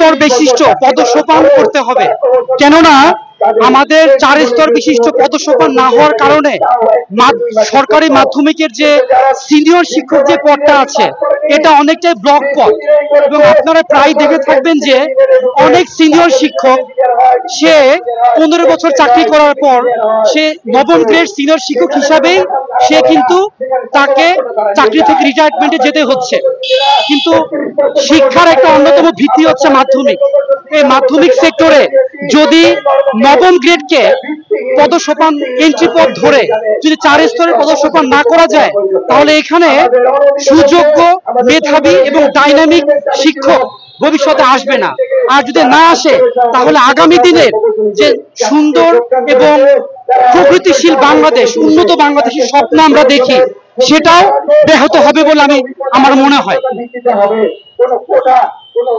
স্তর বিশিষ্ট পদসোপান করতে হবে। কেননা আমাদের 4 স্তর বিশিষ্ট পদসোপান না হওয়ার কারণে সরকারি মাধ্যমিকের যে সিনিয়র শিক্ষক যে পদটা আছে এটা অনেকটাই ব্লক পদ, এবং আপনারা প্রায় দেখে থাকবেন যে অনেক সিনিয়র শিক্ষক সে 15 বছর চাকরি করার পর সে নবম গ্রেড সিনিয়র শিক্ষক হিসাবেই সে কিন্তু তাকে চাকরি থেকে রিটায়ারমেন্টে যেতে হচ্ছে। কিন্তু শিক্ষার একটা অন্যতম ভিত্তি হচ্ছে মাধ্যমিক। এই মাধ্যমিক সেক্টরে যদি নবম গ্রেডকে পদসোপান এন্ট্রি পদ ধরে যদি 4 স্তরের পদসোপান না করা যায়, তাহলে এখানে সুযোগ্য, মেধাবী এবং ডাইনামিক শিক্ষক ভবিষ্যতে আসবে না। আর যদি না আসে তাহলে আগামী দিনের যে সুন্দর এবং প্রগতিশীল বাংলাদেশ, উন্নত বাংলাদেশের স্বপ্ন আমরা দেখি, সেটাও ব্যাহত হবে বলে আমার মনে হয়।